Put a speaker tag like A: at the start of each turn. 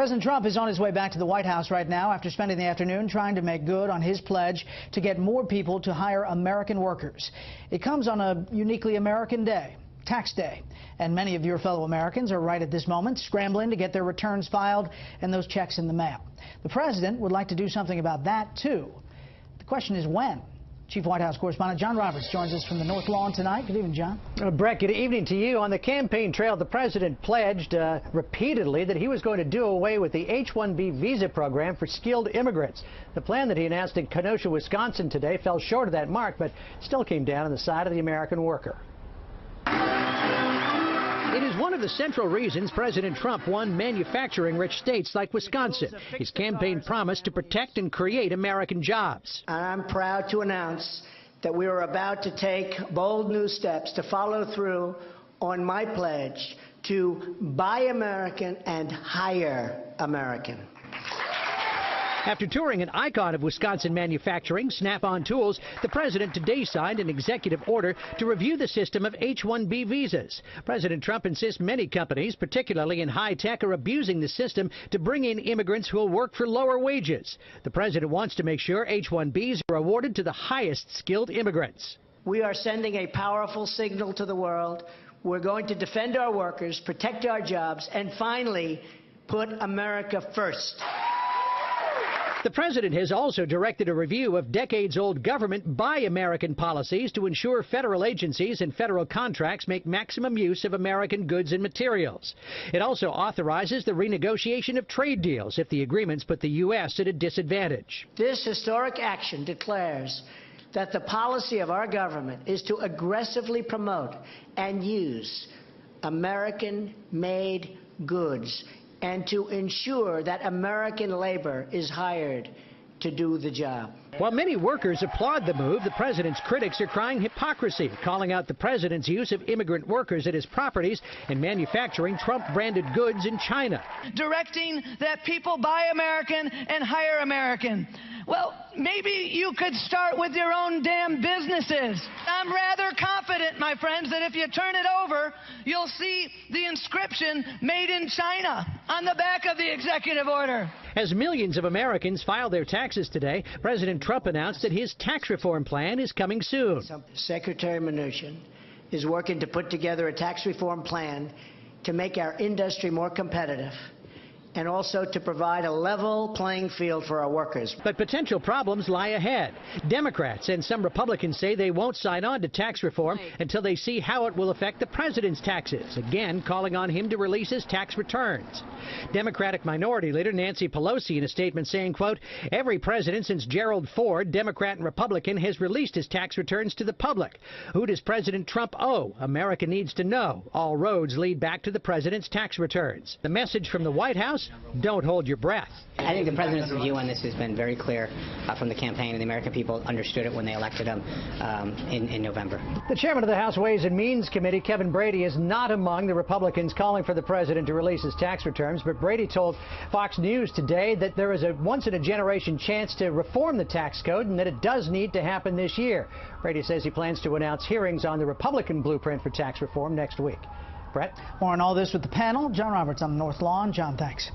A: President Trump is on his way back to the White House right now after spending the afternoon trying to make good on his pledge to get more people to hire American workers. It comes on a uniquely American day, Tax Day, and many of your fellow Americans are right at this moment scrambling to get their returns filed and those checks in the mail. The president would like to do something about that, too. The question is when. Chief White House correspondent John Roberts joins us from the North Lawn tonight. Good evening, John.
B: Brett, good evening to you. On the campaign trail, the president pledged repeatedly that he was going to do away with the H-1B visa program for skilled immigrants. The plan that he announced in Kenosha, Wisconsin today fell short of that mark, but still came down on the side of the American worker. It is one of the central reasons President Trump won manufacturing-rich states like Wisconsin. His campaign promised to protect and create American jobs.
C: I'm proud to announce that we are about to take bold new steps to follow through on my pledge to buy American and hire American.
B: After touring an icon of Wisconsin manufacturing, Snap-on Tools, the president today signed an executive order to review the system of H-1B visas. President Trump insists many companies, particularly in high-tech, are abusing the system to bring in immigrants who will work for lower wages. The president wants to make sure H-1Bs are awarded to the highest skilled immigrants.
C: We are sending a powerful signal to the world. We're going to defend our workers, protect our jobs, and finally put America first.
B: The president has also directed a review of decades-old government Buy American policies to ensure federal agencies and federal contracts make maximum use of American goods and materials. It also authorizes the renegotiation of trade deals if the agreements put the U.S. at a disadvantage.
C: This historic action declares that the policy of our government is to aggressively promote and use American-made goods and to ensure that American labor is hired to do the job.
B: While many workers applaud the move, the president's critics are crying hypocrisy, calling out the president's use of immigrant workers at his properties and manufacturing Trump-branded goods in China.
D: Directing that people buy American and hire American. Well, maybe you could start with your own damn businesses. I'm rather confident, my friends, that if you turn it over, you'll see the inscription "Made in China" on the back of the executive order.
B: As millions of Americans file their taxes today, President Trump announced that his tax reform plan is coming soon.
C: Secretary Mnuchin is working to put together a tax reform plan to make our industry more competitive and also to provide a level playing field for our workers.
B: But potential problems lie ahead. Democrats and some Republicans say they won't sign on to tax reform until they see how it will affect the president's taxes, again calling on him to release his tax returns. Democratic Minority Leader Nancy Pelosi in a statement saying, quote, "Every president since Gerald Ford, Democrat and Republican, has released his tax returns to the public. Who does President Trump owe? America needs to know. All roads lead back to the president's tax returns." The message from the White House: don't hold your breath.
E: I think the president's view on this has been very clear from the campaign, and the American people understood it when they elected him in November.
B: The chairman of the House Ways and Means Committee, Kevin Brady, is not among the Republicans calling for the president to release his tax returns, but Brady told Fox News today that there is a once-in-a-generation chance to reform the tax code and that it does need to happen this year. Brady says he plans to announce hearings on the Republican blueprint for tax reform next week. Brett?
A: More on all this with the panel. John Roberts on the North Lawn. John, thanks.